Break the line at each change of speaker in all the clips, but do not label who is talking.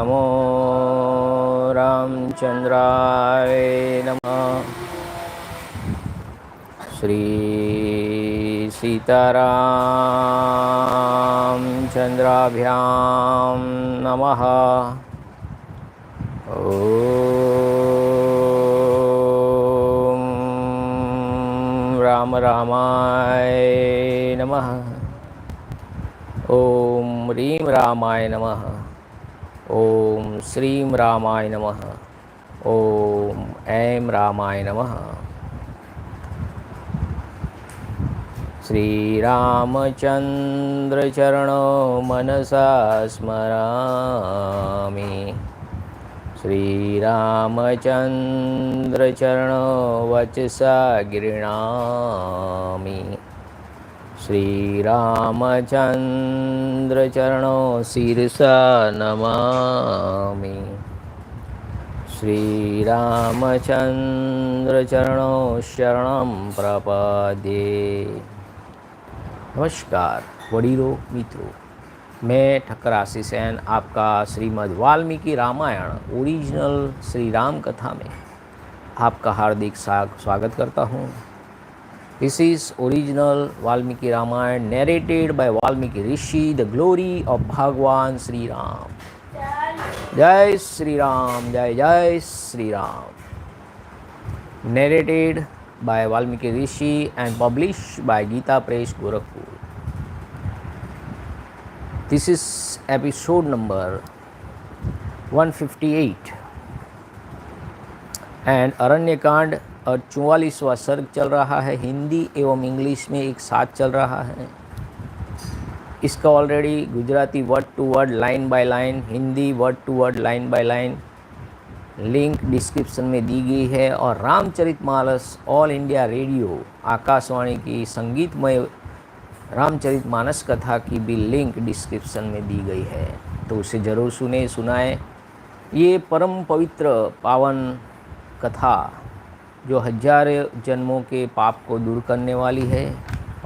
नमो रामचंद्राय नमः। श्री सीतारामचंद्राभ्यां नमः। ओम राम रामाय नमः। ओम ह्रीं रामाय नमः। ओम श्रीं रामाय नमः। ओम ऐं रामाय नमः। श्री रामचंद्र चरणो मनसा स्मरामि। श्री रामचंद्र चरणो वचसा गृह्णामि। श्री रामचंद्र चरणो शिरसा नमामि। श्री रामचंद्र चरणो शरणं प्रपद्ये। नमस्कार वडीलों मित्रों, मैं ठक्कर आशीष आपका श्रीमद वाल्मीकि रामायण ओरिजिनल श्री राम कथा में आपका हार्दिक स्वागत करता हूँ। This is original Valmiki Ramayan narrated by Valmiki Rishi, the glory of Bhagwan Shri Ram. जय श्री राम, जय जय Shri Ram. Narrated by Valmiki Rishi and published by Gita Press Gorakhpur. This is episode number 158 and Aranyakanda और 44वां सर्ग चल रहा है। हिंदी एवं इंग्लिश में एक साथ चल रहा है। इसका already Gujarati word to word line by line, Hindi word to word line by line link description में दी गई है और Ramcharitmanas All India Radio Akashvani की संगीतमय रामचरितमानस कथा की भी लिंक डिस्क्रिप्शन में दी गई है, तो उसे ज़रूर सुनाएं। ये परम पवित्र पावन कथा जो हजारों जन्मों के पाप को दूर करने वाली है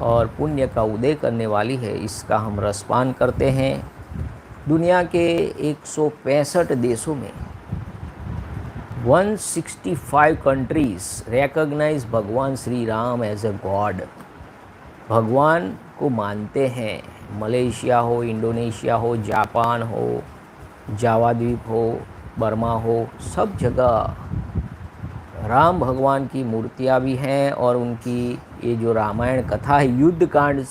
और पुण्य का उदय करने वाली है, इसका हम रसपान करते हैं। दुनिया के 165 देशों में 165 countries recognize Bhagwan Shri Ram as a God. भगवान को मानते हैं। मलेशिया हो, इंडोनेशिया हो, जापान हो, जावा द्वीप हो, बर्मा हो, सब जगह राम भगवान की मूर्तियाँ भी हैं और उनकी ये जो रामायण कथा है, युद्ध कांड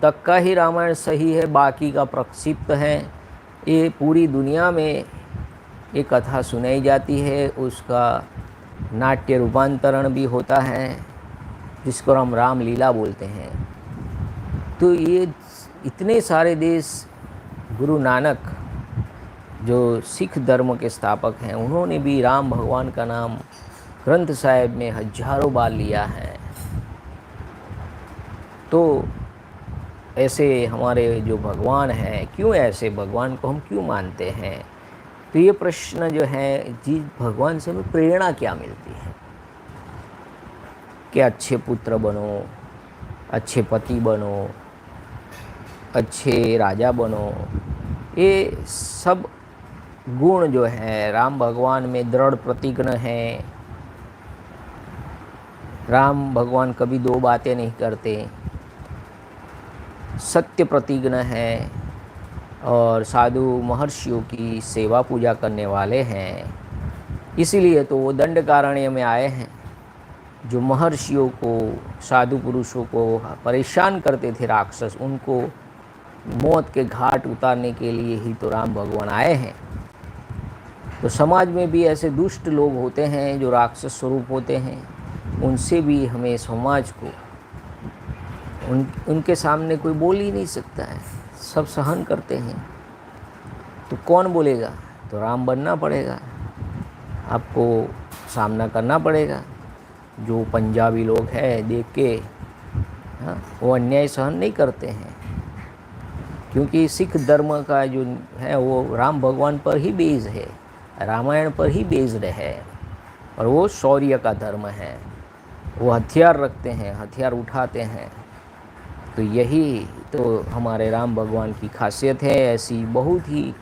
तक का ही रामायण सही है, बाकी का प्रक्षिप्त है। ये पूरी दुनिया में ये कथा सुनाई जाती है, उसका नाट्य रूपांतरण भी होता है जिसको हम रामलीला बोलते हैं। तो ये इतने सारे देश, गुरु नानक जो सिख धर्म के स्थापक हैं, उन्होंने भी राम भगवान का नाम ग्रंथ साहिब में हजारों बार लिया है। तो ऐसे हमारे जो भगवान हैं, क्यों ऐसे भगवान को हम क्यों मानते हैं? तो ये प्रश्न जो है, जी भगवान से हमें प्रेरणा क्या मिलती है कि अच्छे पुत्र बनो, अच्छे पति बनो, अच्छे राजा बनो। ये सब गुण जो है राम भगवान में दृढ़ प्रतिज्ञ हैं। राम भगवान कभी दो बातें नहीं करते, सत्य प्रतिज्ञ हैं और साधु महर्षियों की सेवा पूजा करने वाले हैं। इसीलिए तो वो दंडकारण्य में आए हैं। जो महर्षियों को, साधु पुरुषों को परेशान करते थे राक्षस, उनको मौत के घाट उतारने के लिए ही तो राम भगवान आए हैं। तो समाज में भी ऐसे दुष्ट लोग होते हैं जो राक्षस स्वरूप होते हैं, उनसे भी हमें समाज को उनके सामने कोई बोल ही नहीं सकता है, सब सहन करते हैं। तो कौन बोलेगा? तो राम बनना पड़ेगा, आपको सामना करना पड़ेगा। जो पंजाबी लोग हैं देख के, हाँ, वो अन्याय सहन नहीं करते हैं, क्योंकि सिख धर्म का जो है वो राम भगवान पर ही बेस्ड है, रामायण पर ही बेस्ड है और वो शौर्य का धर्म है। वो हथियार रखते हैं, हथियार उठाते हैं। तो यही तो हमारे राम भगवान की खासियत है। ऐसी बहुत ही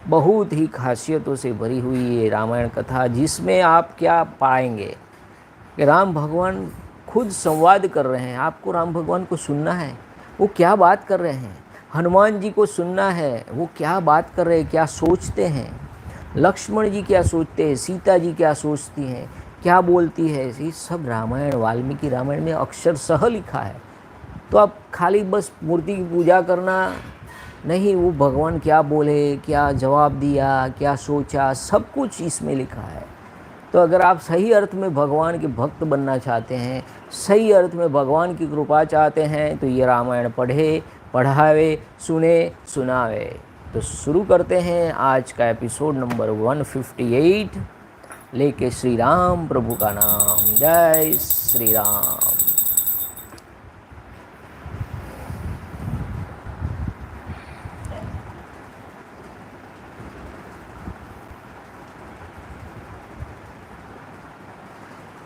बहुत ही खासियतों से भरी हुई ये रामायण कथा, जिसमें आप क्या पाएंगे कि राम भगवान खुद संवाद कर रहे हैं। आपको राम भगवान को सुनना है, वो क्या बात कर रहे हैं। हनुमान जी को सुनना है, वो क्या बात कर रहे हैं, क्या सोचते हैं। लक्ष्मण जी क्या सोचते हैं, सीता जी क्या सोचती हैं, क्या बोलती है, ये सब रामायण, वाल्मीकि रामायण में अक्षरशः लिखा है। तो आप खाली बस मूर्ति की पूजा करना नहीं, वो भगवान क्या बोले, क्या जवाब दिया, क्या सोचा, सब कुछ इसमें लिखा है। तो अगर आप सही अर्थ में भगवान के भक्त बनना चाहते हैं, सही अर्थ में भगवान की कृपा चाहते हैं, तो ये रामायण पढ़े, पढ़ावे, सुने, सुनावे। तो शुरू करते हैं आज का एपिसोड नंबर 158, लेके श्री राम प्रभु का नाम। जय श्री राम।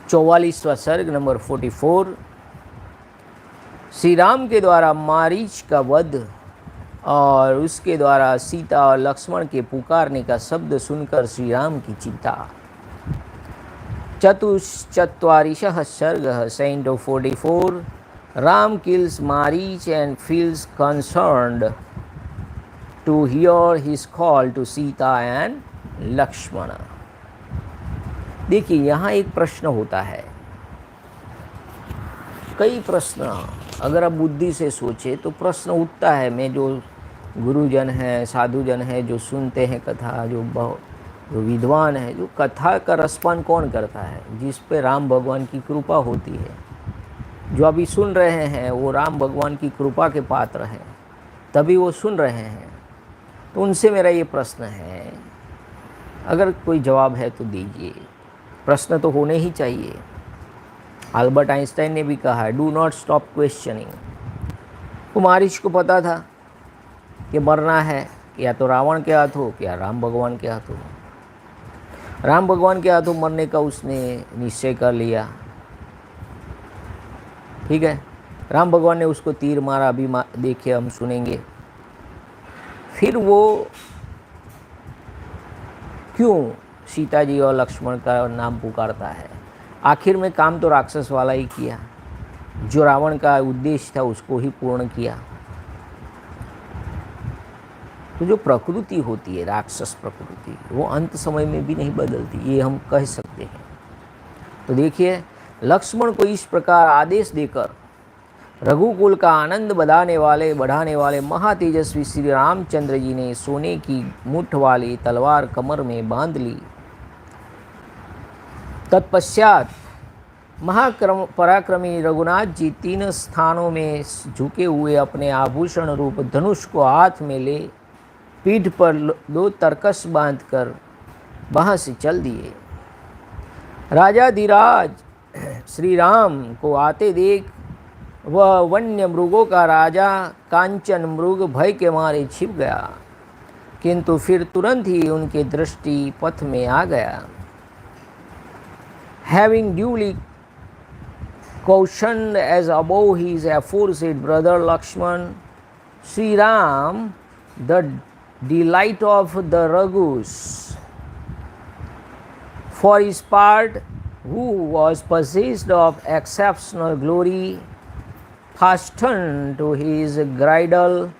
चौवालीसवां सर्ग नंबर 44। श्री राम के द्वारा मारीच का वध और उसके द्वारा सीता और लक्ष्मण के पुकारने का शब्द सुनकर श्री राम की चिंता। चतुश्चत्वारिशः सर्गः Canto 44। Ram kills Marich and feels concerned to hear his call to Sita and Lakshmana। देखिए, यहाँ एक प्रश्न होता है, कई प्रश्न अगर आप बुद्धि से सोचे तो प्रश्न उठता है। मैं जो गुरुजन हैं, साधुजन हैं, जो सुनते हैं कथा, जो विद्वान है, जो कथा का रसपान कौन करता है, जिस पे राम भगवान की कृपा होती है। जो अभी सुन रहे हैं वो राम भगवान की कृपा के पात्र हैं, तभी वो सुन रहे हैं। तो उनसे मेरा ये प्रश्न है, अगर कोई जवाब है तो दीजिए। प्रश्न तो होने ही चाहिए। अल्बर्ट आइंस्टाइन ने भी कहा है, डू नॉट स्टॉप क्वेश्चनिंग। तो मारीच को पता था कि मरना है, या तो रावण के हाथ हो या राम भगवान के हाथ हो। राम भगवान के हाथों मरने का उसने निश्चय कर लिया। ठीक है, राम भगवान ने उसको तीर मारा, अभी देखिए हम सुनेंगे। फिर वो क्यों सीता जी और लक्ष्मण का नाम पुकारता है। आखिर में काम तो राक्षस वाला ही किया, जो रावण का उद्देश्य था उसको ही पूर्ण किया। तो जो प्रकृति होती है, राक्षस प्रकृति, वो अंत समय में भी नहीं बदलती, ये हम कह सकते हैं। तो देखिए, लक्ष्मण को इस प्रकार आदेश देकर रघुकुल का आनंद बढ़ाने वाले महातेजस्वी श्री रामचंद्र जी ने सोने की मुठ वाली तलवार कमर में बांध ली। तत्पश्चात पराक्रमी रघुनाथ जी 3 स्थानों में झुके हुए अपने आभूषण रूप धनुष को हाथ में ले पीठ पर 2 तरकस बांधकर वहाँ से चल दिए। राजा धीराज श्री राम को आते देख वह वन्य मृगों का राजा कांचन मृग भय के मारे छिप गया, किंतु फिर तुरंत ही उनके दृष्टि पथ में आ गया। Having duly cautioned as above his aforesaid brother Lakshman, Sri Ram, the delight of the Raghus, for his part, who was possessed of exceptional glory, fastened to his girdle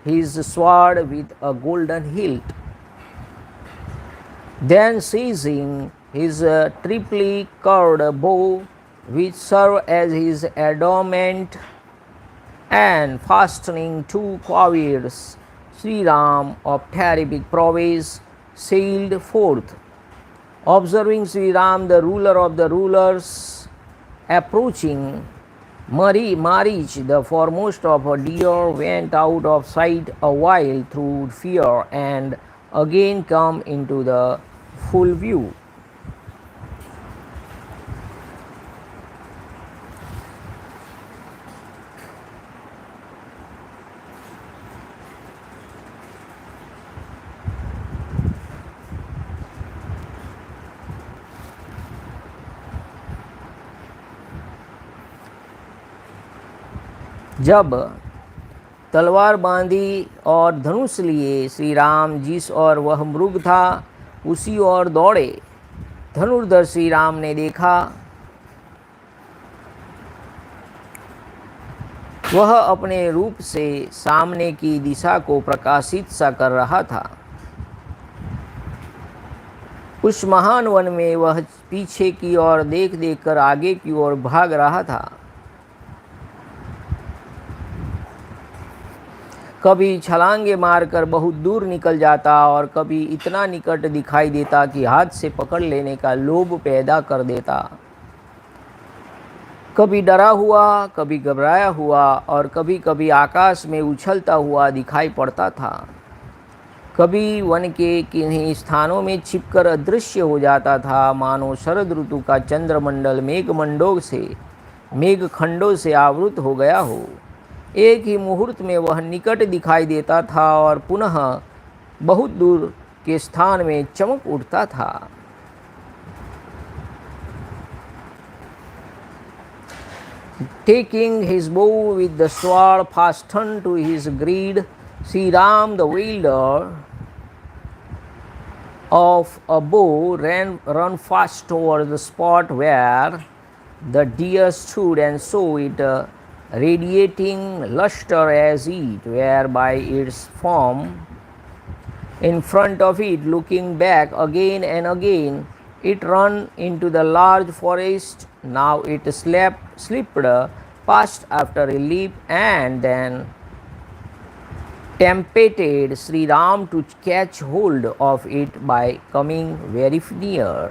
his sword with a golden hilt. Then seizing his triply curved bow, which served as his adornment, and fastening 2 quarters, Sri Ram of terrific prowess sailed forth. Observing Sri Ram, the ruler of the rulers, approaching, Marich, the foremost of a deer, went out of sight a while through fear and again come into the full view. जब तलवार बांधी और धनुष लिए श्री राम जिस और वह मृग था उसी ओर दौड़े। धनुर्धर श्री राम ने देखा वह अपने रूप से सामने की दिशा को प्रकाशित सा कर रहा था। उस महान वन में वह पीछे की ओर देख देख कर आगे की ओर भाग रहा था। कभी छलांगे मारकर बहुत दूर निकल जाता और कभी इतना निकट दिखाई देता कि हाथ से पकड़ लेने का लोभ पैदा कर देता। कभी डरा हुआ, कभी घबराया हुआ और कभी कभी आकाश में उछलता हुआ दिखाई पड़ता था। कभी वन के किन्हीं स्थानों में छिपकर अदृश्य हो जाता था, मानो शरद ऋतु का चंद्रमंडल मेघखंडों से आवृत हो गया हो। एक ही मुहूर्त में वह निकट दिखाई देता था और पुनः बहुत दूर के स्थान में चमक उठता था। Taking his bow with the sword fastened to his greed, Sri Ram, the wielder of a bow, ran fast toward the spot where the deer stood and saw it radiating luster as it were by its form. In front of it, looking back again and again, it ran into the large forest. Now it slipped past after a leap and then tempted Sri Ram to catch hold of it by coming very near.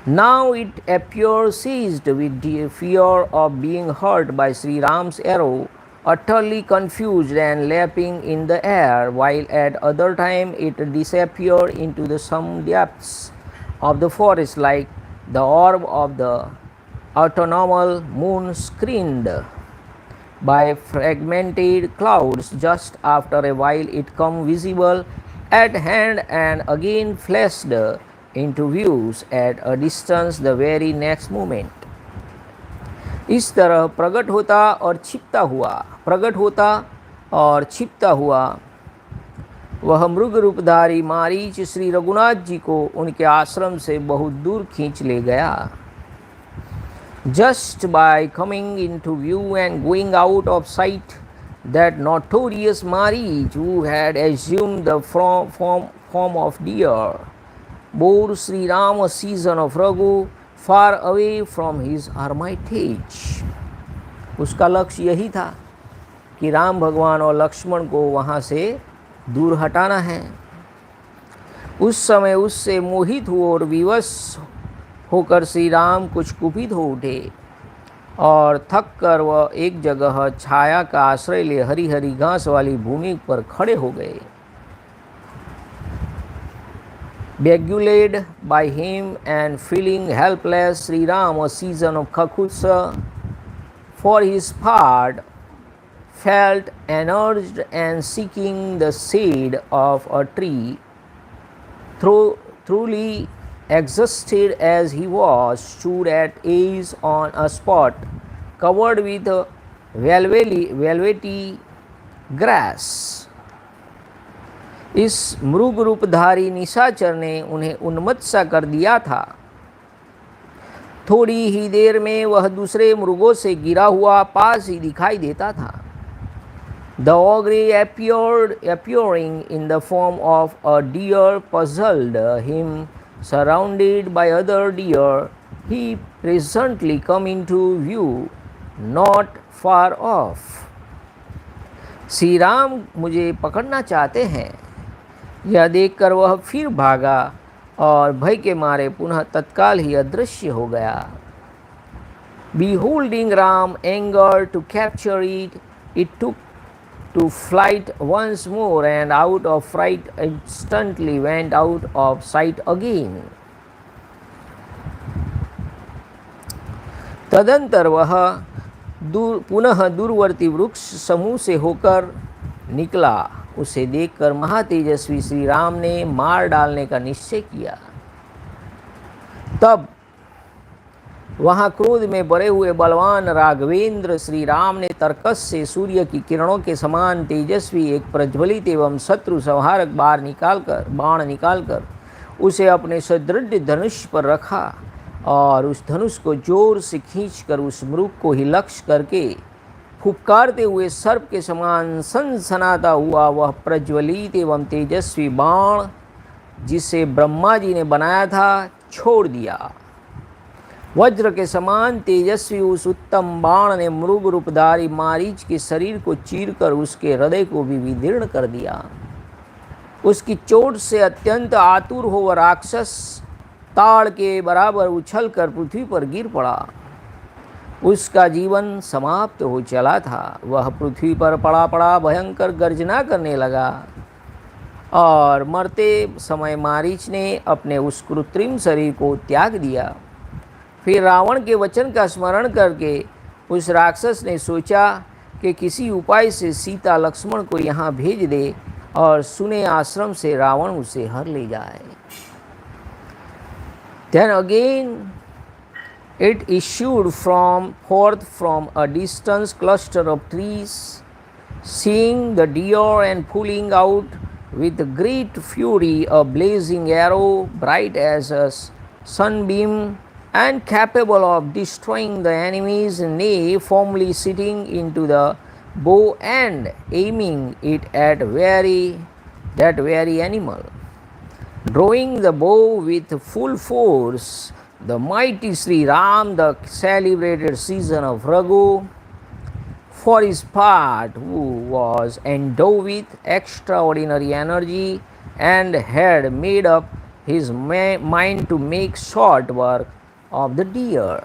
Now it appeared seized with the fear of being hurt by Sri Ram's arrow, utterly confused and leaping in the air, while at other time it disappeared into some depths of the forest like the orb of the autumnal moon screened by fragmented clouds. Just after a while it came visible at hand and again flashed into views at a distance the very next moment. इस तरह प्रकट होता और छिपता हुआ वह मृग रूपधारी मारीच श्री रघुनाथ जी को उनके आश्रम से बहुत दूर खींच ले गया. Just by coming into view and going out of sight, that notorious Marich, who had assumed the form of deer, bore Shri Rama, season of Raghu, far away from his hermitage. उसका लक्ष्य यही था कि राम भगवान और लक्ष्मण को वहाँ से दूर हटाना है. उस समय उससे मोहित हुए और विवश होकर श्री राम कुछ कुपित हो उठे और थक कर वह एक जगह छाया का आश्रय ले हरी हरी घास वाली भूमि पर खड़े हो गए. Beguiled by him and feeling helpless, Sri Ram, a season of Kakutsa, for his part, felt enraged and seeking the shade of a tree. Truly exhausted as he was, stood at ease on a spot covered with velvety grass. इस मृग रूपधारी निशाचर ने उन्हें उन्मत्त सा कर दिया था. थोड़ी ही देर में वह दूसरे मृगों से गिरा हुआ पास ही दिखाई देता था. The ogre appearing in the form of a deer puzzled him. Surrounded by other deer, he presently come into view, not far off. Shri Ram मुझे पकड़ना चाहते हैं, यह देखकर वह फिर भागा और भय के मारे पुनः तत्काल ही अदृश्य हो गया. Beholding Ram anger to capture it, it took to flight once more and out of fright instantly went out of sight again. तदंतर वह पुनः दूरवर्ती वृक्ष समूह से होकर निकला. उसे देखकर महातेजस्वी श्री राम ने मार डालने का निश्चय किया. तब वहाँ क्रोध में भरे हुए बलवान राघवेंद्र श्री राम ने तर्कस से सूर्य की किरणों के समान तेजस्वी एक प्रज्वलित एवं शत्रु संहारक बाण निकालकर उसे अपने सुदृढ़ धनुष पर रखा और उस धनुष को जोर से खींचकर उस मृग को ही लक्ष्य करके फुफकारते हुए सर्प के समान सनसनाता हुआ वह प्रज्वलित एवं तेजस्वी बाण जिसे ब्रह्मा जी ने बनाया था छोड़ दिया। वज्र के समान तेजस्वी उस उत्तम बाण ने मृग रूपधारी मारीच के शरीर को चीरकर उसके हृदय को भी विदीर्ण कर दिया। उसकी चोट से अत्यंत आतुर हो वह राक्षस ताड़ के बराबर उछलकर पृथ्वी पर गिर पड़ा। उसका जीवन समाप्त हो चला था। वह पृथ्वी पर पड़ा पड़ा भयंकर गर्जना करने लगा और मरते समय मारीच ने अपने उस कृत्रिम शरीर को त्याग दिया। फिर रावण के वचन का स्मरण करके उस राक्षस ने सोचा कि किसी उपाय से सीता लक्ष्मण को यहाँ भेज दे और सुने आश्रम से रावण उसे हर ले जाए। Then again it issued forth from a distant cluster of trees, seeing the deer and pulling out with great fury a blazing arrow bright as a sunbeam and capable of destroying the enemies, nay, firmly sitting into the bow and aiming it at that very animal. Drawing the bow with full force, the mighty Shri Ram, the celebrated season of Raghu, for his part, who was endowed with extraordinary energy and had made up his mind to make short work of the deer,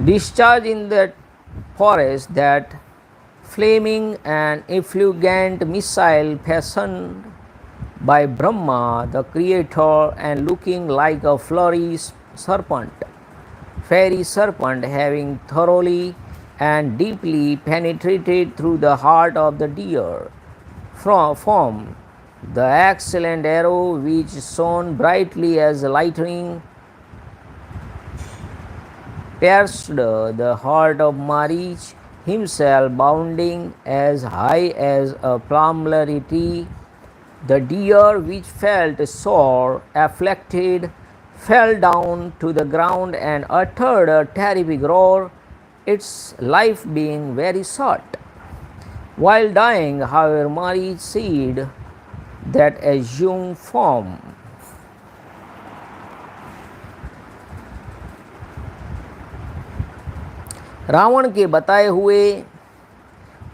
discharged in that forest that flaming and effulgent missile fashioned by Brahma the creator, and looking like a fiery serpent, having thoroughly and deeply penetrated through the heart of the deer, from the excellent arrow which shone brightly as lightning pierced the heart of Marich himself, bounding as high as a plumberry tree. The deer, which felt sore afflicted, fell down to the ground and uttered a terrific roar, its life being very short. While dying, however, Marich said that assumed form. Ravan के बताए हुए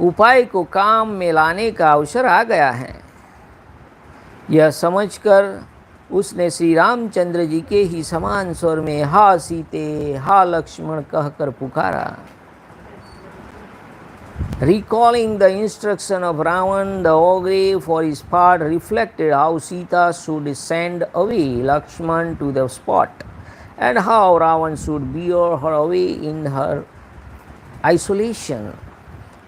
उपाय को काम में लाने का अवसर आ गया है। यह समझकर उसने श्री रामचंद्र जी के ही समान स्वर में हा सीते हा लक्ष्मण कहकर पुकारा। Recalling the instruction of Ravan, the ogre for his part reflected how Sita should send away Lakshman to the spot, and how Ravan should bear her away in her isolation.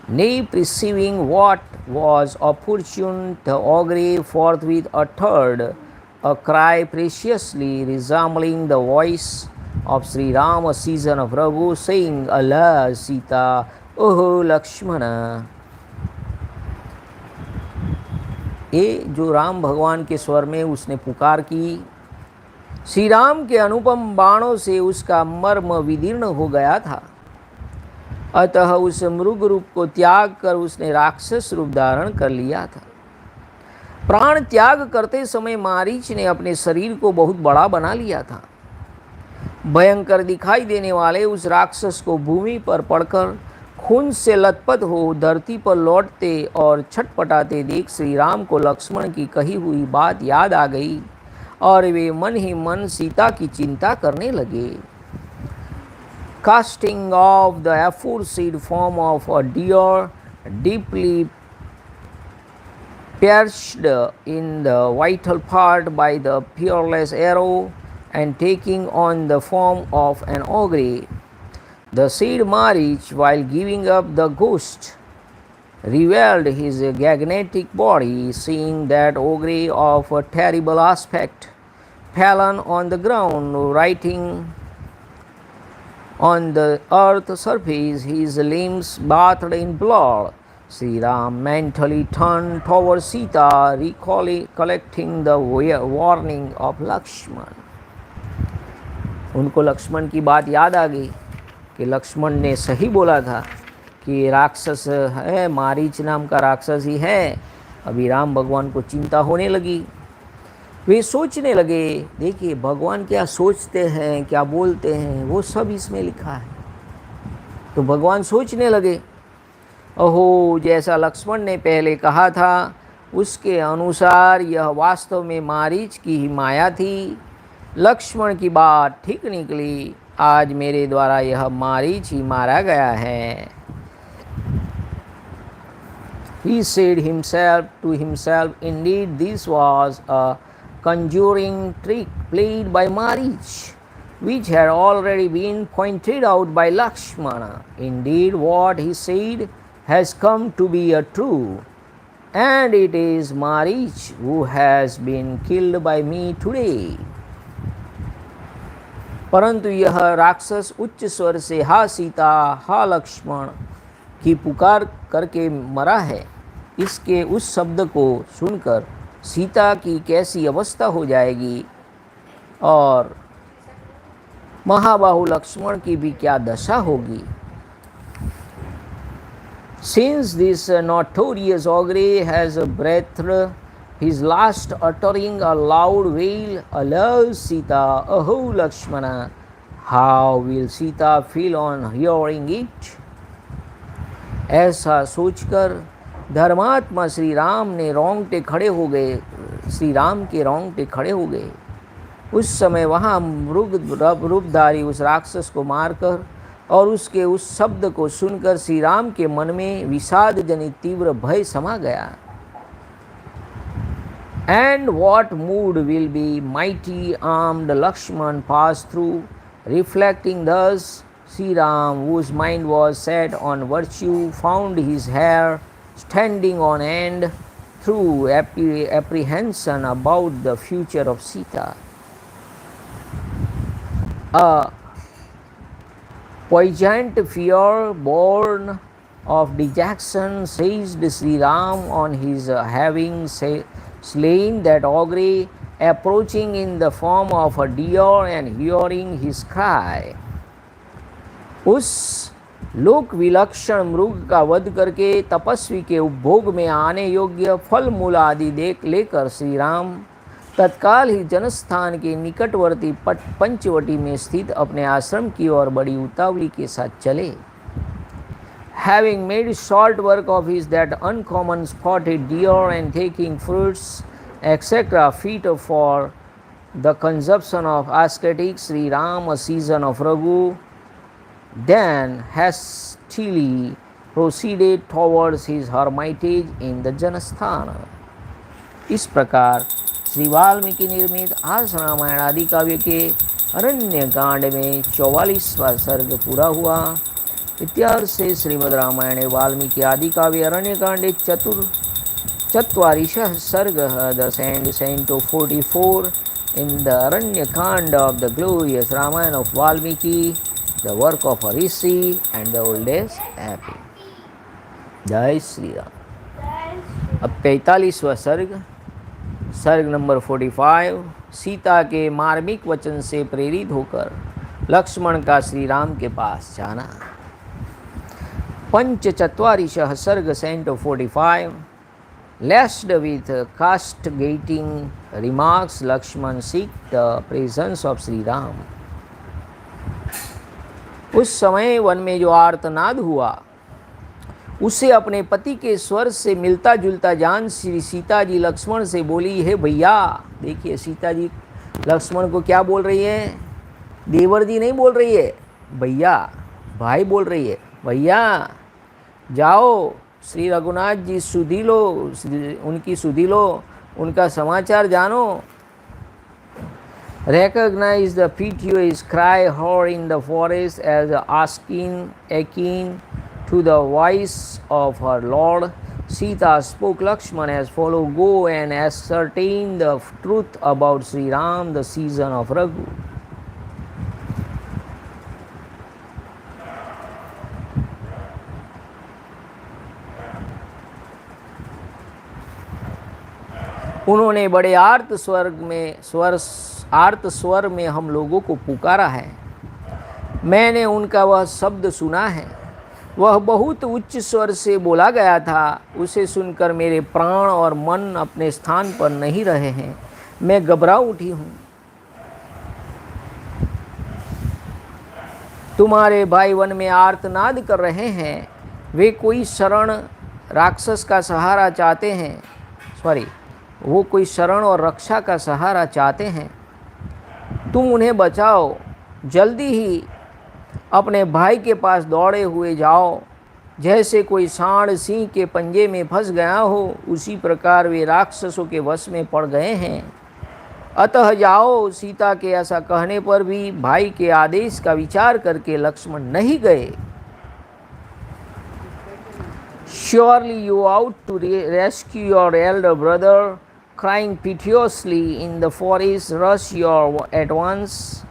Nay, perceiving what was opportune, the ogre forthwith uttered a cry preciously resembling the voice of Sri Rama, season of Raghu, saying, Alas, Sita, ओहो लक्ष्मण। ये जो राम भगवान के स्वर में उसने पुकार की, श्री राम के अनुपम बाणों से उसका मर्म विदीर्ण हो गया था। अतः उस मृग रूप को त्याग कर उसने राक्षस रूप धारण कर लिया था। प्राण त्याग करते समय मारीच ने अपने शरीर को बहुत बड़ा बना लिया था। भयंकर दिखाई देने वाले उस राक्षस को भूमि पर पड़कर खून से लथपथ हो धरती पर लौटते और छटपटाते देख श्री राम को लक्ष्मण की कही हुई बात याद आ गई और वे मन ही मन सीता की चिंता करने लगे। Casting off the aforesaid form of a deer, deeply pierced in the vital part by the peerless arrow, and taking on the form of an ogre, the said Marich, while giving up the ghost, revealed his gigantic body, seeing that ogre of a terrible aspect, fallen on the ground, writhing On the earth surface, his limbs bathed in blood. Sri Ram mentally turned towards Sita, recollecting the warning of Lakshman. उनको लक्ष्मण की बात याद आ गई कि लक्ष्मण ने सही बोला था कि राक्षस है, मारीच नाम का राक्षस ही है। अभी राम भगवान को चिंता होने लगी। वे सोचने लगे, देखिए भगवान क्या सोचते हैं, क्या बोलते हैं, वो सब इसमें लिखा है। तो भगवान सोचने लगे, ओहो, जैसा लक्ष्मण ने पहले कहा था उसके अनुसार यह वास्तव में मारीच की ही माया थी। लक्ष्मण की बात ठीक निकली, आज मेरे द्वारा यह मारीच ही मारा गया है। He said himself to himself, indeed this was a conjuring trick played by Marich, which had already been pointed out by Lakshmana. Indeed, what he said has come to be a true, and it is Marich who has been killed by me today. परंतु यह राक्षस उच्च स्वर से हा सीता हा लक्ष्मण की पुकार करके मरा है। इसके उस शब्द को सुनकर सीता की कैसी अवस्था हो जाएगी और महाबाहु लक्ष्मण की भी क्या दशा होगी। Since this notorious ogre has breathed his last, uttering a loud wail, alas Sita, aho Lakshmana, how will Sita feel on hearing it? ऐसा सोचकर धर्मात्मा श्री राम ने रोंगटे खड़े हो गए, श्री राम के रोंगटे खड़े हो गए। उस समय वहाँ मृग रूपधारी उस राक्षस को मारकर और उसके उस शब्द को सुनकर श्री राम के मन में विषाद जनित तीव्र भय समा गया। And what mood will be mighty armed Lakshman pass through, reflecting thus, Sri Ram, whose mind was set on virtue, found his hair standing on end through apprehension about the future of Sita. A poignant fear born of dejection seized Sri Ram on his having slain that ogre, approaching in the form of a deer and hearing his cry. उस लोक विलक्षण मृग का वध करके तपस्वी के उपभोग में आने योग्य फल मूल आदि देख लेकर श्री राम तत्काल ही जनस्थान के निकटवर्ती पंचवटी में स्थित अपने आश्रम की ओर बड़ी उतावली के साथ चले। Having made short work of his that uncommon spotted deer and taking fruits, etc., fit for the consumption of ascetics, Sri Ram, a season of Raghu, then hastily proceeded towards his hermitage in the Janasthana. इस प्रकार श्री वाल्मीकि निर्मित आस रामायण आदि काव्य के अरण्य कांड में 44वां सर्ग पूरा हुआ। इत्यादि से श्रीमद् रामायणे वाल्मीकि आदि काव्य अरण्य कांडे चत्वारिशः सर्गः, the descent of 44 in the Aranyakand of the glorious Ramayana of Valmiki, the work of a rishi and the old days happy. जय श्री राम। अब 45वां सर्ग नंबर 45, सीता के मार्मिक वचन से प्रेरित होकर लक्ष्मण का श्री राम के पास जाना। पंचचत्वारिशः सर्ग Saint 45, laced with castigating remarks, Lakshman seek the presence of Sri Ram. उस समय वन में जो आर्तनाद हुआ उसे अपने पति के स्वर से मिलता जुलता जान श्री सीता जी लक्ष्मण से बोली, हे भैया। देखिए सीता जी लक्ष्मण को क्या बोल रही है, देवर जी नहीं बोल रही है, भैया भाई बोल रही है। भैया जाओ श्री रघुनाथ जी सुधी लो, उनकी सुधी लो, उनका समाचार जानो। Recognize the piteous cry heard in the forest as akin to the voice of her lord. Sita spoke Lakshman as follow, go and ascertain the truth about Sri Ram, the season of Raghu. उन्होंने बड़े आर्त स्वर में हम लोगों को पुकारा है। मैंने उनका वह शब्द सुना है, वह बहुत उच्च स्वर से बोला गया था। उसे सुनकर मेरे प्राण और मन अपने स्थान पर नहीं रहे हैं। मैं घबरा उठी हूँ। तुम्हारे भाई वन में आर्तनाद कर रहे हैं। वे कोई शरण राक्षस का सहारा चाहते हैं, वो कोई शरण और रक्षा का सहारा चाहते हैं। तुम उन्हें बचाओ। जल्दी ही अपने भाई के पास दौड़े हुए जाओ। जैसे कोई सांड सिंह के पंजे में फंस गया हो, उसी प्रकार वे राक्षसों के वश में पड़ गए हैं। अतः जाओ। सीता के ऐसा कहने पर भी भाई के आदेश का विचार करके लक्ष्मण नहीं गए। Surely you out to rescue your elder brother, crying piteously in the forest, rush at once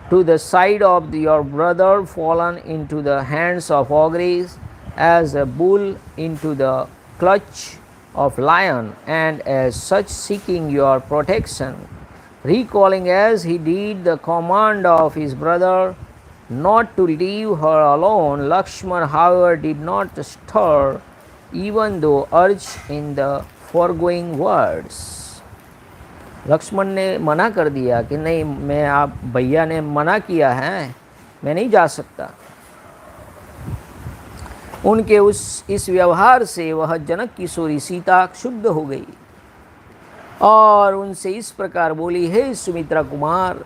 to the side of your brother fallen into the hands of ogres, as a bull into the clutch of lion, and as such seeking your protection, recalling as he did the command of his brother not to leave her alone. Lakshman, however, did not stir, even though urged in the foregoing words. Lakshman ने मना कर दिया कि नहीं, मैं आप भैया ने मना किया है, मैं नहीं जा सकता। उनके इस व्यवहार से वह जनक किशोरी सीता क्षुब्ध हो गई और उनसे इस प्रकार बोली, हे सुमित्रा कुमार,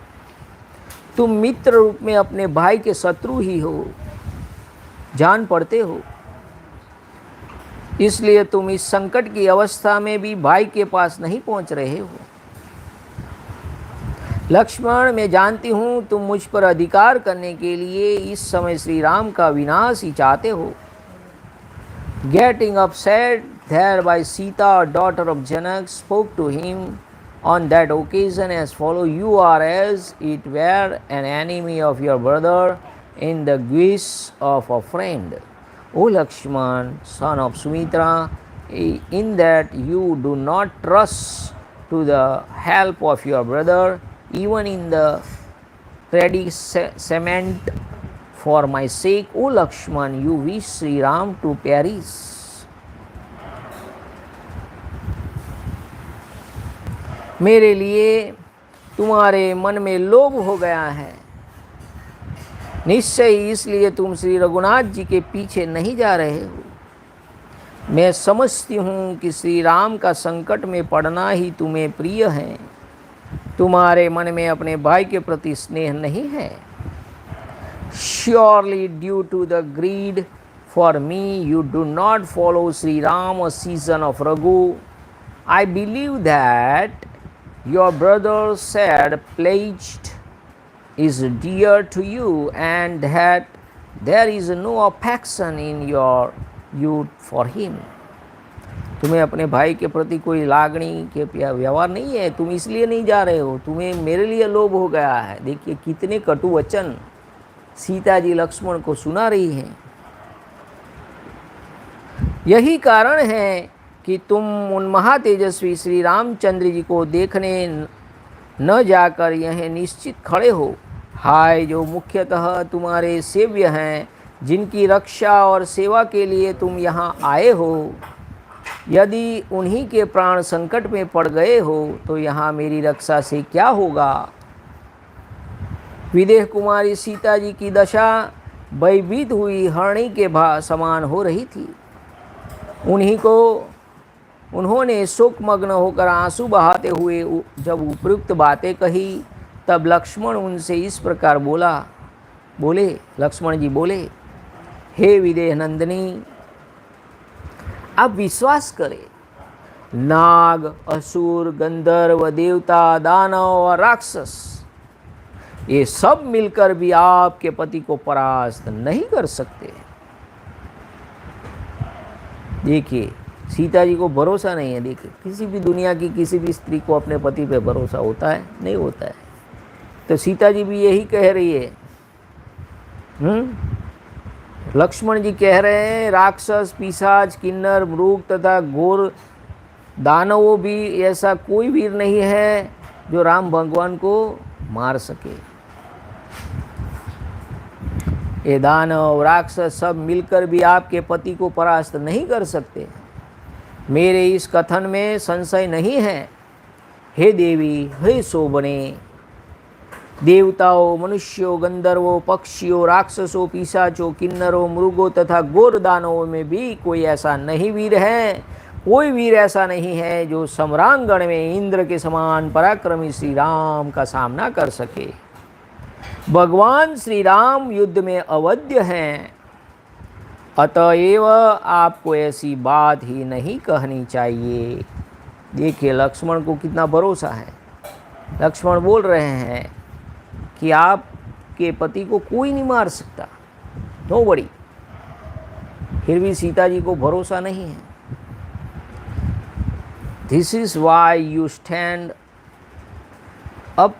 तुम मित्र रूप में अपने भाई के शत्रु ही हो, जान पड़ते हो। इसलिए तुम इस संकट की अवस्था में भी भाई के पास नहीं पहुंच रहे हो। लक्ष्मण, मैं जानती हूं तुम मुझ पर अधिकार करने के लिए इस समय श्री राम का विनाश ही चाहते हो। Getting upset thereby, Sita, daughter of Janak, spoke to him on that occasion as follows: You are as it were an enemy of your brother in the guise of a friend. O Lakshman, son of Sumitra, in that you do not trust to the help of your brother, even in the predicament for my sake. O Lakshman, you wish Sri Ram to perish. मेरे लिए तुम्हारे मन में लोभ हो गया है, निश्चय ही इसलिए तुम श्री रघुनाथ जी के पीछे नहीं जा रहे हो। मैं समझती हूँ कि श्री राम का संकट में पड़ना ही तुम्हें प्रिय है। तुम्हारे मन में अपने भाई के प्रति स्नेह नहीं है। Surely due to the greed for me you do not follow Sri Ram, a season of Raghu. I believe that your brother said pledged is dear to you, and that there is no affection in you for him. तुम्हें अपने भाई के प्रति कोई लागणी के व्यवहार नहीं है, तुम इसलिए नहीं जा रहे हो, तुम्हें मेरे लिए लोभ हो गया है। देखिए कितने कटु वचन सीता जी लक्ष्मण को सुना रही हैं। यही कारण है कि तुम उन महातेजस्वी श्री रामचंद्र जी को देखने न जाकर यह निश्चित खड़े हो। हाय, जो मुख्यतः तुम्हारे सेव्य हैं, जिनकी रक्षा और सेवा के लिए तुम यहाँ आए हो, यदि उन्हीं के प्राण संकट में पड़ गए हो तो यहाँ मेरी रक्षा से क्या होगा। विदेह कुमारी सीता जी की दशा भयभीत हुई हरणी के समान हो रही थी। उन्होंने शोकमग्न होकर आंसू बहाते हुए जब उपयुक्त बातें कही, तब लक्ष्मण उनसे इस प्रकार बोले, लक्ष्मण जी बोले, हे विदेह नंदिनी, आप विश्वास करें, नाग, असुर, गंधर्व, देवता, दानव और राक्षस ये सब मिलकर भी आपके पति को परास्त नहीं कर सकते। देखिए सीता जी को भरोसा नहीं है। देखिए किसी भी दुनिया की किसी भी स्त्री को अपने पति पे भरोसा होता है? नहीं होता है। तो सीता जी भी यही कह रही है। लक्ष्मण जी कह रहे हैं, राक्षस, पिशाच, किन्नर, मृग तथा घोर दानवों भी ऐसा कोई वीर नहीं है जो राम भगवान को मार सके। ये दानव राक्षस सब मिलकर भी आपके पति को परास्त नहीं कर सकते। मेरे इस कथन में संशय नहीं है। हे देवी, हे शोभने, देवताओं, मनुष्यों, गंधर्वों, पक्षियों, राक्षसों, पिशाचों, किन्नरों, मृगों तथा गौर दानवों में भी कोई ऐसा नहीं वीर है, कोई वीर ऐसा नहीं है जो सम्रांगण में इंद्र के समान पराक्रमी श्री राम का सामना कर सके। भगवान श्री राम युद्ध में अवध्य हैं, अतएव आपको ऐसी बात ही नहीं कहनी चाहिए। देखिए लक्ष्मण को कितना भरोसा है। लक्ष्मण बोल रहे हैं कि आपके पति को कोई नहीं मार सकता, नोबडी। फिर भी सीता जी को भरोसा नहीं है। This is why you stand up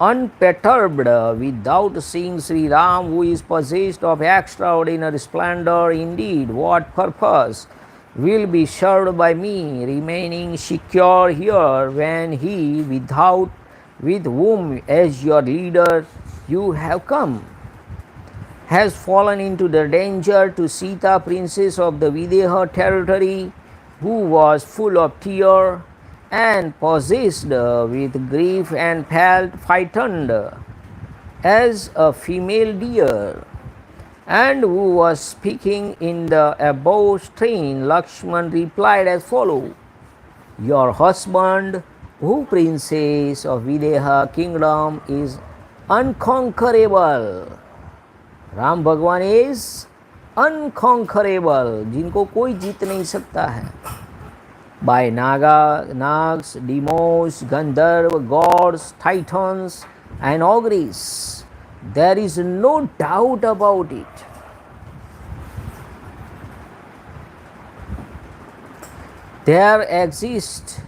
unperturbed without seeing Shri Ram, who is possessed of extraordinary splendor. Indeed, what purpose will be served by me remaining secure here when he, with whom as your leader you have come, has fallen into the danger to Sita, princess of the Videha territory, who was full of tears and possessed with grief and felt frightened as a female deer, and who was speaking in the above strain. Lakshman replied as follows: Your husband, who princess of Videha kingdom, is unconquerable. Ram भगवान is unconquerable, जिनको कोई जीत नहीं सकता है। by nags, demons, gandharva, gods, titans and ogres. There is no doubt about it. There exist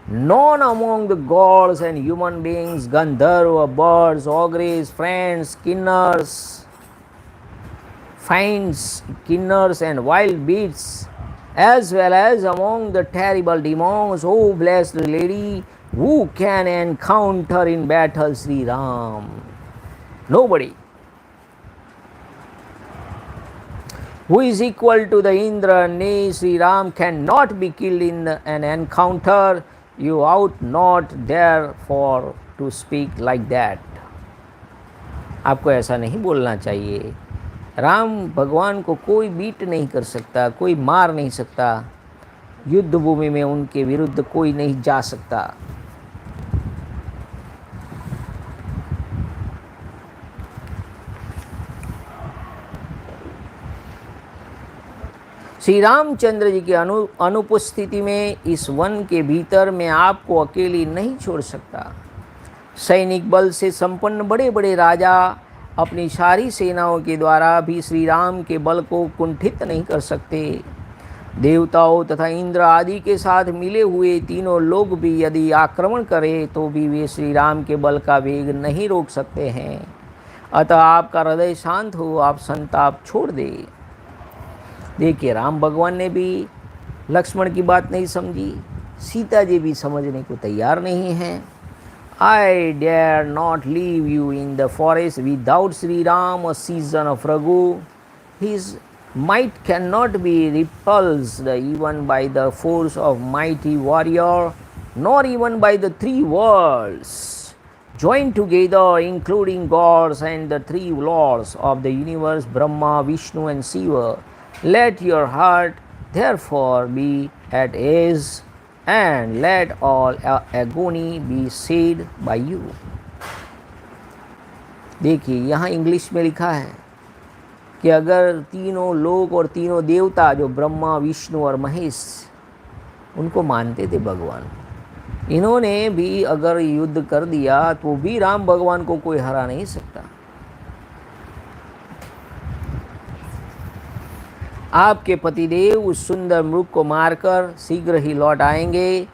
none among the gods and human beings, gandharva, birds, ogres, friends, kinners and wild beasts, as well as among the terrible demons, O blessed lady, who can encounter in battle Sri Ram? Nobody. Who is equal to the Indra? Nay, Sri Ram cannot be killed in an encounter. You ought not therefore to speak like that. आपको ऐसा नहीं बोलना चाहिए। राम भगवान को कोई beat नहीं कर सकता, कोई मार नहीं सकता, युद्ध भूमि में उनके विरुद्ध कोई नहीं जा सकता। श्री रामचंद्र जी की अनुपस्थिति में इस वन के भीतर मैं आपको अकेली नहीं छोड़ सकता। सैनिक बल से संपन्न बड़े बड़े राजा अपनी सारी सेनाओं के द्वारा भी श्री राम के बल को कुंठित नहीं कर सकते। देवताओं तथा इंद्र आदि के साथ मिले हुए तीनों लोग भी यदि आक्रमण करें तो भी वे श्री राम के बल का वेग नहीं रोक सकते हैं। अतः आपका हृदय शांत हो, आप संताप छोड़ दे। देखिए राम भगवान ने भी लक्ष्मण की बात नहीं समझी, सीता जी भी समझने को तैयार नहीं हैं। I dare not leave you in the forest without Sri Ram, a season of Raghu. His might cannot be repulsed even by the force of mighty warrior, nor even by the three worlds joined together, including gods and the three lords of the universe, Brahma, Vishnu and Shiva. Let your heart therefore be at ease, and let all agony be said by you. देखिए यहाँ English में लिखा है कि अगर तीनों लोक और तीनों देवता जो ब्रह्मा, विष्णु और महेश उनको मानते थे भगवान, इन्होंने भी अगर युद्ध कर दिया तो भी राम भगवान को कोई हरा नहीं सकता। आपके पतिदेव उस सुंदर मृग को मारकर शीघ्र ही लौट आएंगे।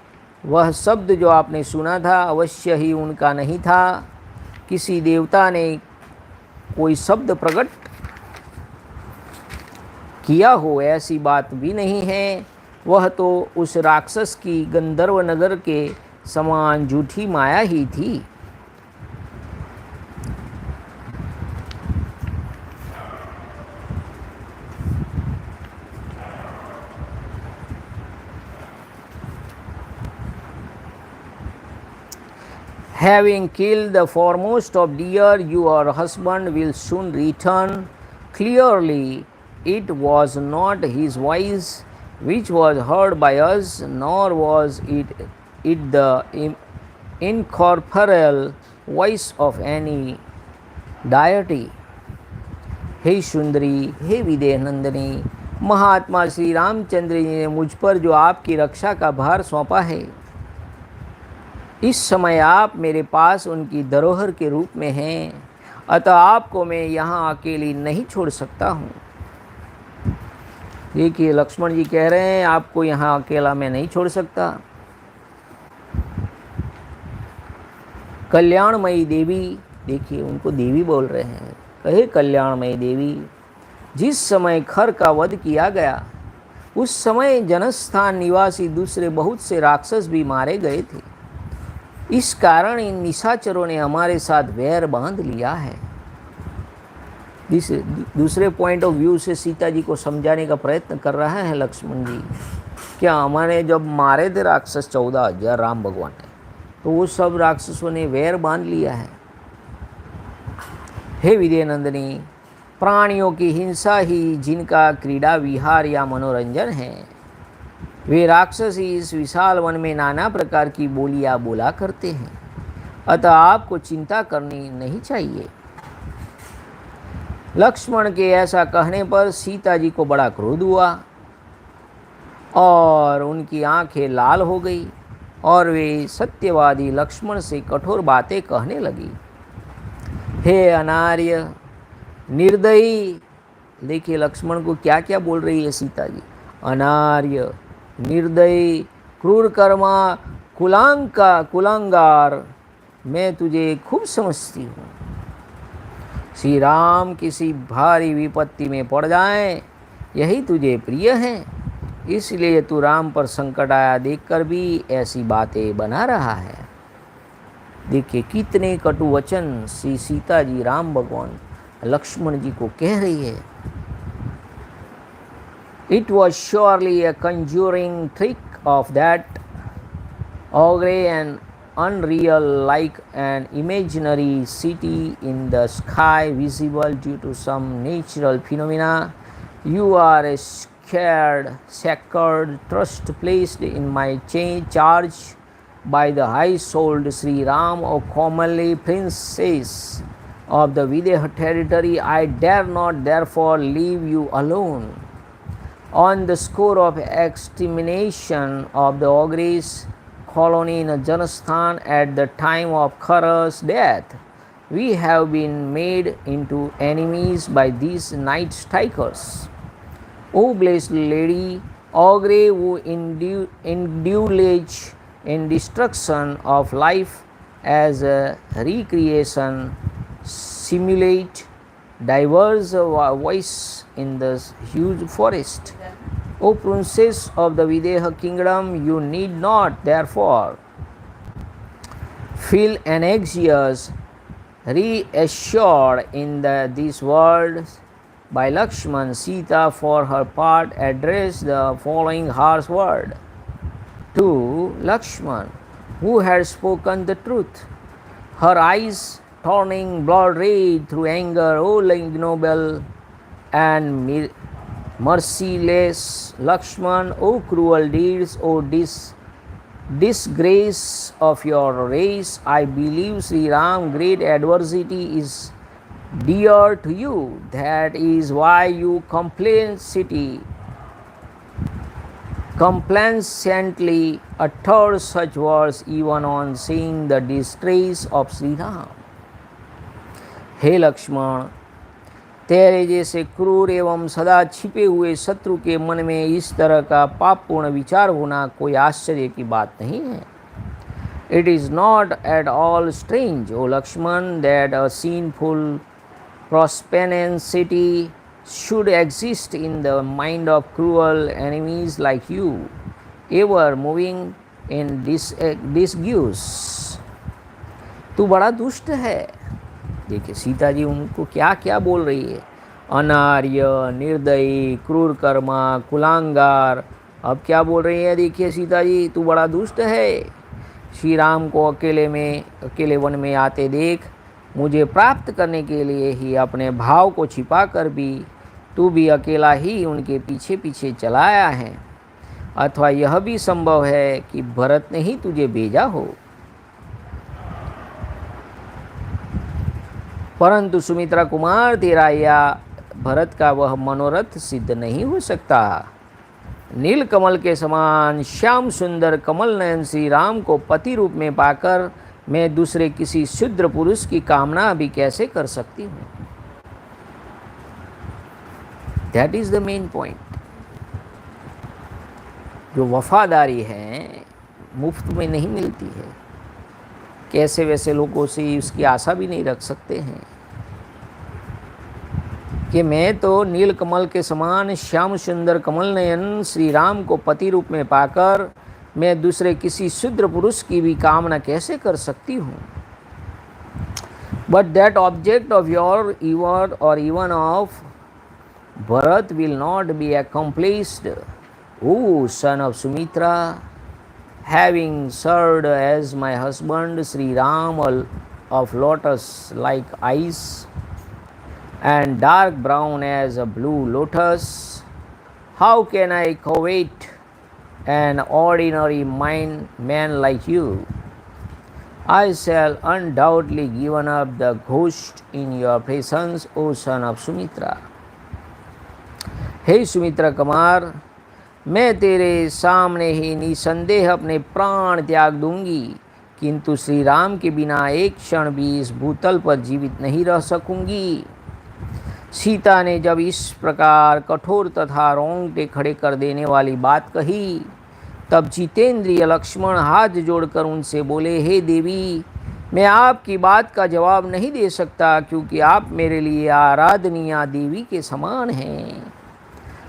वह शब्द जो आपने सुना था अवश्य ही उनका नहीं था। किसी देवता ने कोई शब्द प्रकट किया हो ऐसी बात भी नहीं है। वह तो उस राक्षस की गंधर्व नगर के समान झूठी माया ही थी। Having killed the foremost of deer, your husband will soon return. Clearly, it was not his voice which was heard by us, nor was it the incorporeal voice of any deity. हे सुंदरी, हे विदेह नंदिनी, महात्मा श्री रामचंद्र जी ने मुझ पर जो आपकी रक्षा का भार सौंपा है, इस समय आप मेरे पास उनकी धरोहर के रूप में हैं, अतः आपको मैं यहाँ अकेली नहीं छोड़ सकता हूँ। देखिए लक्ष्मण जी कह रहे हैं आपको यहाँ अकेला मैं नहीं छोड़ सकता। कल्याणमयी देवी, देखिए उनको देवी बोल रहे हैं, कहे कल्याणमयी देवी, जिस समय खर का वध किया गया उस समय जनस्थान निवासी दूसरे बहुत से राक्षस भी मारे गए थे। इस कारण इन निशाचरों ने हमारे साथ वैर बांध लिया है। दूसरे पॉइंट ऑफ व्यू से सीता जी को समझाने का प्रयत्न कर रहा है लक्ष्मण जी। क्या हमारे जब मारे थे राक्षस 14,000 राम भगवान ने, तो वो सब राक्षसों ने वैर बांध लिया है। हे विदेह नंदिनी, प्राणियों की हिंसा ही जिनका क्रीड़ा विहार या मनोरंजन है, वे राक्षस ही इस विशाल वन में नाना प्रकार की बोलियां बोला करते हैं, अतः आपको चिंता करनी नहीं चाहिए। लक्ष्मण के ऐसा कहने पर सीता जी को बड़ा क्रोध हुआ और उनकी आंखें लाल हो गई और वे सत्यवादी लक्ष्मण से कठोर बातें कहने लगी। हे अनार्य, निर्दयी, देखिए लक्ष्मण को क्या क्या बोल रही है सीता जी। अनार्य, निर्दयी, क्रूर कर्मा, कुलांगार, मैं तुझे खूब समझती हूँ। श्री राम किसी भारी विपत्ति में पड़ जाएं, यही तुझे प्रिय है, इसलिए तू राम पर संकट आया देखकर भी ऐसी बातें बना रहा है। देखिए कितने कटु वचन श्री सीता जी राम भगवान लक्ष्मण जी को कह रही है। It was surely a conjuring trick of that ogre, and unreal, like an imaginary city in the sky visible due to some natural phenomena. You are a sacred trust placed in my charge by the high-souled Shri Ram, O commonly princess of the Videha territory. I dare not therefore leave you alone. On the score of extermination of the ogres colony in Janasthan at the time of Khara's death, we have been made into enemies by these night strikers. O blessed lady, ogre who indulge in destruction of life as a recreation, simulate diverse voice in the huge forest. O princess of the Videha kingdom, you need not therefore feel anxious, reassured in these words by Lakshman. Sita for her part addressed the following harsh word to Lakshman, who had spoken the truth, her eyes turning blood red through anger. O ignoble and merciless Lakshman, O cruel deeds, O disgrace of your race, I believe Sri Ram great adversity is dear to you. That is why you complacently utter such words even on seeing the distress of Sri Ram. हे लक्ष्मण, तेरे जैसे क्रूर एवं सदा छिपे हुए शत्रु के मन में इस तरह का पापपूर्ण विचार होना कोई आश्चर्य की बात नहीं है। It is not at all strange, O Lakshman, that a sinful propensity should exist in the mind of cruel enemies like you, ever moving in disguise. तू बड़ा दुष्ट है. देखिए सीता जी उनको क्या क्या बोल रही है. अनार्य, निर्दयी, क्रूर कर्मा, कुलांगार. अब क्या बोल रही है देखिए सीता जी, तू बड़ा दुष्ट है. श्री राम को अकेले वन में आते देख मुझे प्राप्त करने के लिए ही अपने भाव को छिपा कर भी तू भी अकेला ही उनके पीछे पीछे चला आया है. अथवा यह भी संभव है कि भरत ने ही तुझे भेजा हो. परंतु सुमित्रा कुमार, तेरा या भरत का वह मनोरथ सिद्ध नहीं हो सकता. नील कमल के समान श्याम सुंदर कमल नयन श्री राम को पति रूप में पाकर मैं दूसरे किसी शूद्र पुरुष की कामना भी कैसे कर सकती हूँ. That is the main point. जो वफादारी है मुफ्त में नहीं मिलती है. कैसे वैसे लोगों से उसकी आशा भी नहीं रख सकते हैं कि मैं तो नील कमल के समान श्याम सुंदर कमल नयन श्री राम को पति रूप में पाकर मैं दूसरे किसी शूद्र पुरुष की भी कामना कैसे कर सकती हूँ. But that object of your और even of Bharat will not be accomplished. O son of Sumitra, having served as my husband Sri Ram of lotus-like eyes and dark brown as a blue lotus, how can I covet an ordinary man like you? I shall undoubtedly given up the ghost in your presence, O son of Sumitra. हे सुमित्रा कुमार, मैं तेरे सामने ही निसंदेह अपने प्राण त्याग दूंगी, किंतु श्री राम के बिना एक क्षण भी इस भूतल पर जीवित नहीं रह सकूंगी. सीता ने जब इस प्रकार कठोर तथा रोंगटे खड़े कर देने वाली बात कही, तब जितेंद्रिय लक्ष्मण हाथ जोड़कर उनसे बोले, हे देवी, मैं आपकी बात का जवाब नहीं दे सकता, क्योंकि आप मेरे लिए आराधनीय देवी के समान हैं.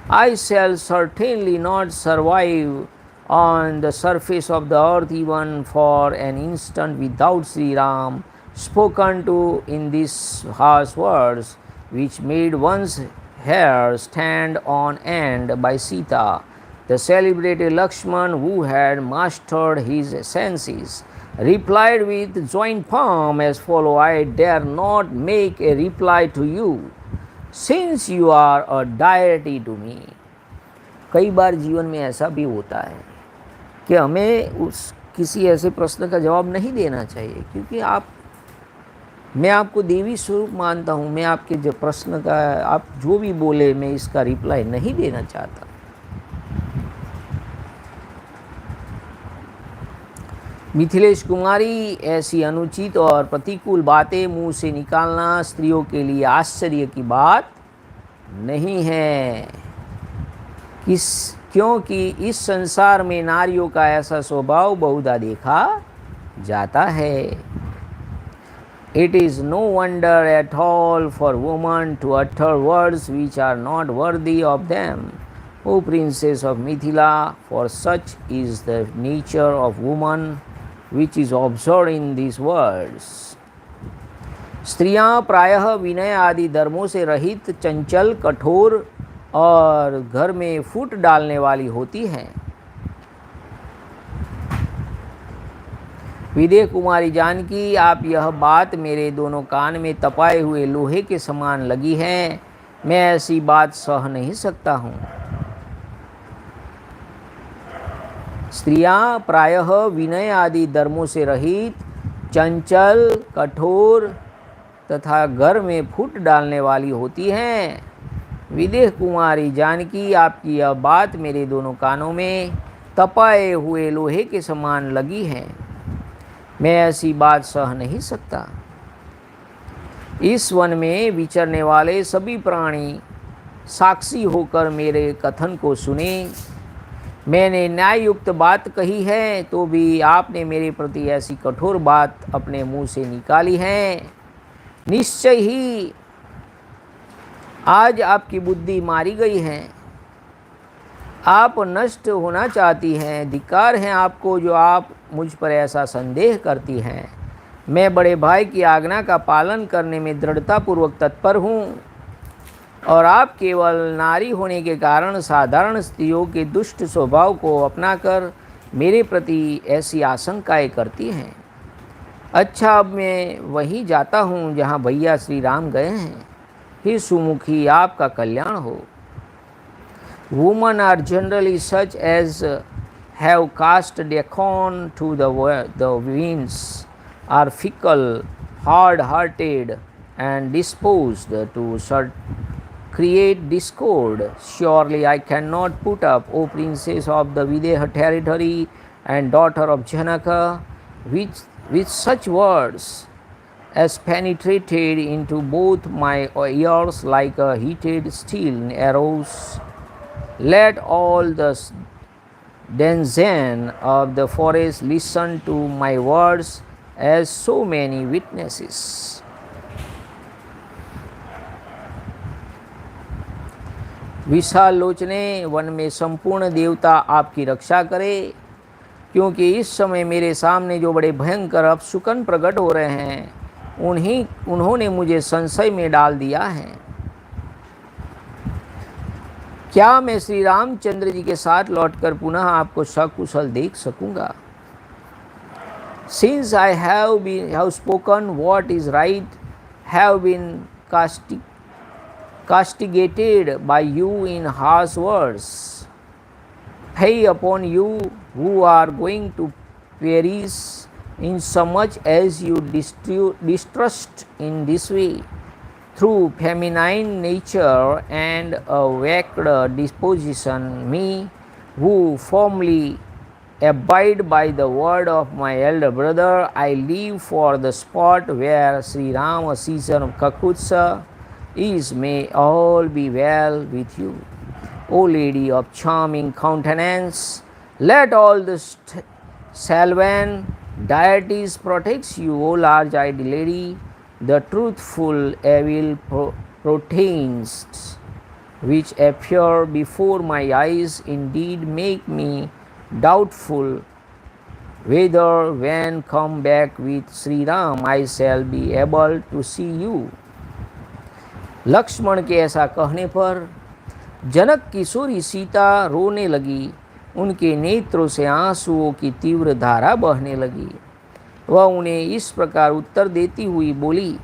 I shall certainly not survive on the surface of the earth even for an instant without Sri Ram spoken to in these harsh words, which made one's hair stand on end by Sita. The celebrated Lakshman, who had mastered his senses, replied with joint palm as follows, I dare not make a reply to you, since you are a deity to me. कई बार जीवन में ऐसा भी होता है कि हमें किसी ऐसे प्रश्न का जवाब नहीं देना चाहिए, क्योंकि मैं आपको देवी स्वरूप मानता हूँ. मैं आपके जो प्रश्न का आप जो भी बोले मैं इसका रिप्लाई नहीं देना चाहता. मिथिलेश कुमारी, ऐसी अनुचित और प्रतिकूल बातें मुंह से निकालना स्त्रियों के लिए आश्चर्य की बात नहीं है, क्योंकि इस संसार में नारियों का ऐसा स्वभाव बहुधा देखा जाता है. It is no wonder at all for women to utter words which are not worthy of them, O princess of Mithila, for such is the nature of woman which is observed in these words. स्त्रियां प्रायः विनय आदि धर्मों से रहित, चंचल, कठोर और घर में फूट डालने वाली होती हैं. विदेह कुमारी जानकी, आप यह बात मेरे दोनों कान में तपाए हुए लोहे के समान लगी है. मैं ऐसी बात सह नहीं सकता हूँ. स्त्रियां प्रायः विनय आदि धर्मों से रहित, चंचल, कठोर तथा घर में फूट डालने वाली होती हैं. विदेह कुमारी जानकी, आपकी यह बात मेरे दोनों कानों में तपाए हुए लोहे के समान लगी है. मैं ऐसी बात सह नहीं सकता. इस वन में विचरने वाले सभी प्राणी साक्षी होकर मेरे कथन को सुने. मैंने न्याययुक्त बात कही है, तो भी आपने मेरे प्रति ऐसी कठोर बात अपने मुंह से निकाली है. निश्चय ही आज आपकी बुद्धि मारी गई है, आप नष्ट होना चाहती हैं। धिक्कार है आपको जो आप मुझ पर ऐसा संदेह करती हैं। मैं बड़े भाई की आज्ञा का पालन करने में दृढ़तापूर्वक तत्पर हूँ और आप केवल नारी होने के कारण साधारण स्त्रियों के दुष्ट स्वभाव को अपनाकर मेरे प्रति ऐसी आशंकाएं करती हैं। अच्छा, अब मैं वहीं जाता हूँ जहाँ भैया श्री राम गए हैं। हे सुमुखी, आपका कल्याण हो। Woman are generally such as have cast decorum to the winds, are fickle, hard-hearted, and disposed to create discord. Surely I cannot put up, O princess of the Videha territory and daughter of Janaka, with such words as penetrated into both my ears like a heated steel arrows. Let all the denizens of the forest listen to my words as so many witnesses. Vishal लोचने, one में संपूर्ण देवता आपकी रक्षा करे, क्योंकि इस समय मेरे सामने जो बड़े भयंकर अपशकुन प्रकट हो रहे हैं उन्होंने मुझे संशय में डाल दिया है। क्या मैं श्री रामचंद्र जी के साथ लौटकर पुनः आपको सकुशल देख सकूंगा? Since I have spoken what is right, have been castigated by you in harsh words, pay upon you who are going to perish, insomuch as you distrust in this way, through feminine nature and a wicked disposition, me who firmly abide by the word of my elder brother, I leave for the spot where Shri Rama Katha is. May all be well with you. O lady of charming countenance, let all the Salvan deities protect you. O large-eyed lady, the truthful evil portents which appear before my eyes indeed make me doubtful whether when come back with Sri Ram I shall be able to see you. Lakshman के ऐसा कहने पर जनक किशोरी सीता रोने लगी। उनके नेत्रों से आंसुओं की तीव्र धारा बहने लगी। वह उन्हें इस प्रकार उत्तर देती हुई बोली,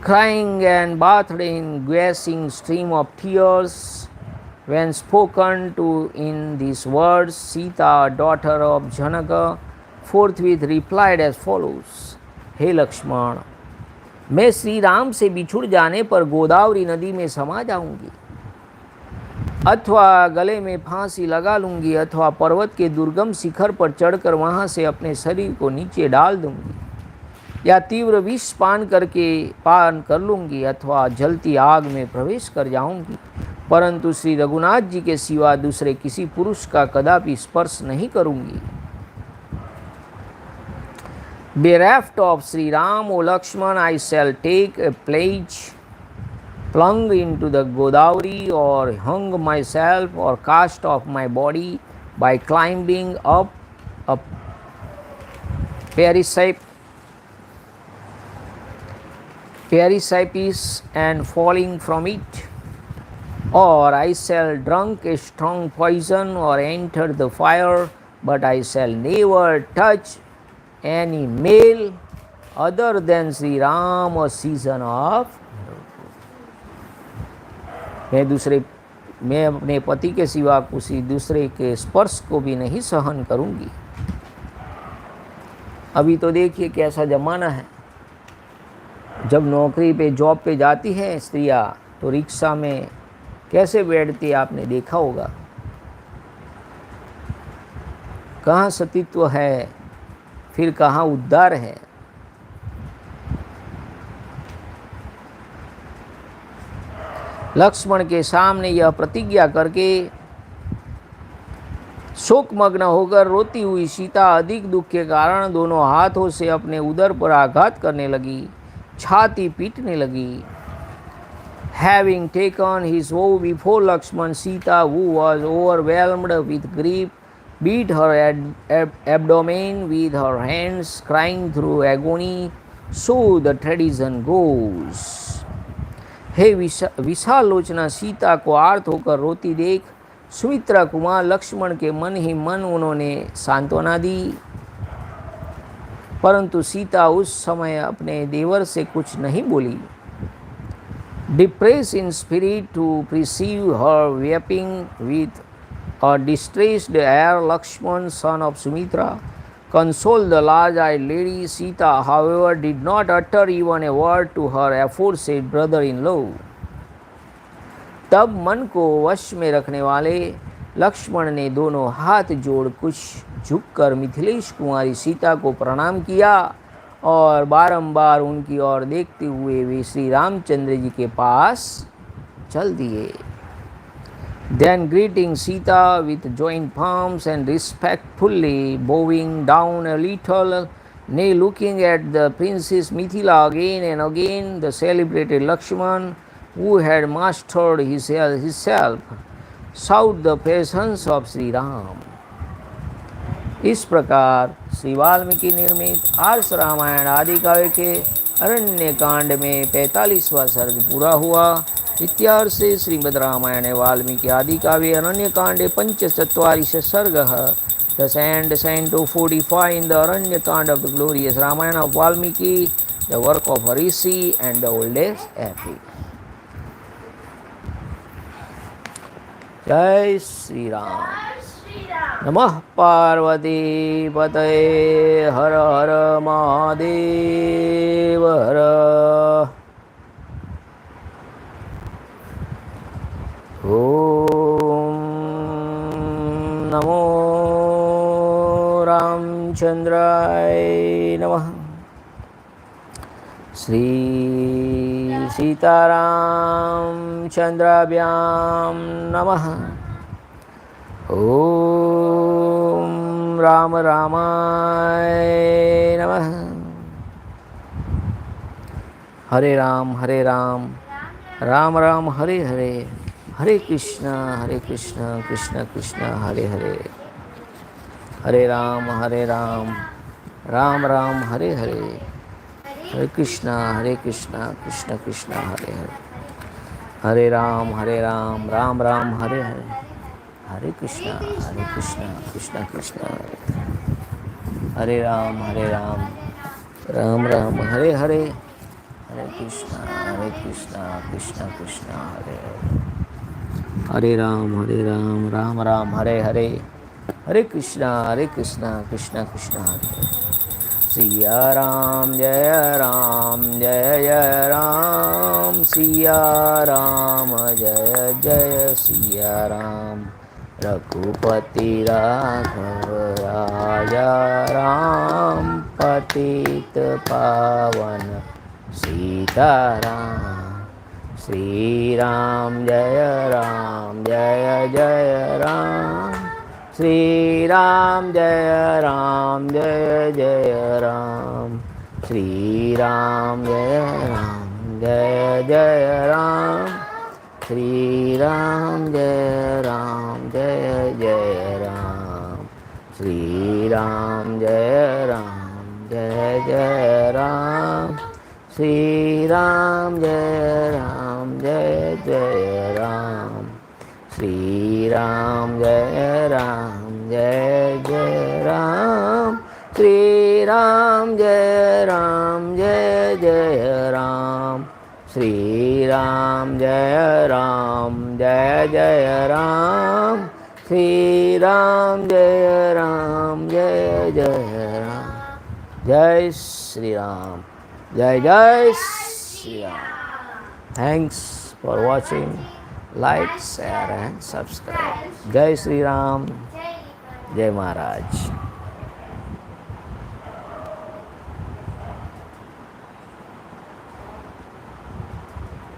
crying and bathed in gushing stream of tears, when spoken to in these words, Sita, daughter of Janaka, forthwith replied as follows: हे लक्ष्मण, मैं श्री राम से बिछुड़ जाने पर गोदावरी नदी में समा जाऊंगी, अथवा गले में फांसी लगा लूंगी, अथवा पर्वत के दुर्गम शिखर पर चढ़कर वहां से अपने शरीर को नीचे डाल दूंगी, या तीव्र विष पान कर लूंगी, अथवा जलती आग में प्रवेश कर जाऊंगी, परंतु श्री रघुनाथ जी के सिवा दूसरे किसी पुरुष का कदापि स्पर्श नहीं करूंगी। Bereft of Sri Ram, O Lakshman, I shall take a plunge into the Godavari, or hang myself, or cast off my body by climbing up a precipice and falling from it, or I shall drink a strong poison or enter the fire, but I shall never touch any male other than Sri Rama season of. मैं अपने पति के सिवा किसी दूसरे के स्पर्श को भी नहीं सहन करूंगी। अभी तो देखिए कैसा ज़माना है, जब नौकरी पे जॉब पे जाती हैं स्त्रियां तो रिक्शा में कैसे बैठती आपने देखा होगा। कहाँ सतीत्व है, फिर कहाँ उद्धार है। लक्ष्मण के सामने यह प्रतिज्ञा करके शोकमग्न होकर रोती हुई सीता अधिक दुख के कारण दोनों हाथों से अपने उदर पर आघात करने लगी, छाती पीटने लगी। Having taken his vow before Lakshman, Sita, who was overwhelmed with grief, beat her abdomen with her hands, crying through agony. So the tradition goes. हे विशाल लोचना सीता को आर्त होकर रोती देख सुमित्रा कुमार लक्ष्मण के मन ही मन उन्होंने सांत्वना दी, परंतु सीता उस समय अपने देवर से कुछ नहीं बोली. Depressed in spirit to perceive her weeping with a distressed air, Lakshman, son of Sumitra, consoled the large-eyed lady. Sita, however, did not utter even a word to her aforesaid brother-in-law. तब मन को वश में रखने वाले लक्ष्मण ने दोनों हाथ जोड़ कुछ झुककर मिथिलेश कुमारी सीता को प्रणाम किया और बारंबार उनकी ओर देखते हुए वे श्री रामचंद्र जी के पास चल दिए. Then greeting Sita with joined palms and respectfully bowing down a little, nay looking at the princess Mithila again and again, the celebrated Lakshman, who had mastered himself, sought the presence of Shri Ram. इस प्रकार श्री वाल्मीकि निर्मित आर्ष रामायण आदि काव्य के अरण्य कांड में 45वां सर्ग पूरा हुआ. इत्यार्षे श्रीमद् रामायणे वाल्मीकि आदि काव्ये अरण्य कांडे पंचचत्वारिंश सर्गः. Thus ends Canto 45 in the Aranyakand of the glorious Ramayana of Valmiki, the work of Rishi and the oldest epic. जय श्री राम. नमः पार्वती पतये हर हर महादेव हर. ओम नमो रामचंद्राय नमः. श्री सीतारामचंद्राभ्यां नमः. ओम राम रामाय नमः. हरे राम राम राम हरे हरे, हरे कृष्ण कृष्ण कृष्ण हरे हरे. हरे राम राम राम हरे हरे, हरे कृष्ण कृष्ण कृष्ण हरे हरे. हरे राम राम राम हरे हरे, हरे कृष्ण कृष्ण कृष्ण हरे. हरे राम राम राम हरे हरे, हरे कृष्ण कृष्ण कृष्ण हरे हरे. हरे राम राम राम हरे हरे, हरे कृष्ण कृष्ण कृष्ण हरे. सिया राम जय जय राम, सिया राम जय जय सिया राम. रघुपति राघव राजा राम, पतित पावन सीताराम. श्री राम जय जय राम, श्री राम जय जय राम. श्री राम जय जय राम, श्री राम जय जय राम. श्री राम जय जय राम, श्री राम जय जय राम. श्री राम जय जय राम, श्री राम जय जय राम. श्री राम जय जय राम, श्री राम जय जय राम. जय श्री राम, जय Shri Ram. Thanks for watching. Like, share and subscribe. जय श्री राम, जय महाराज.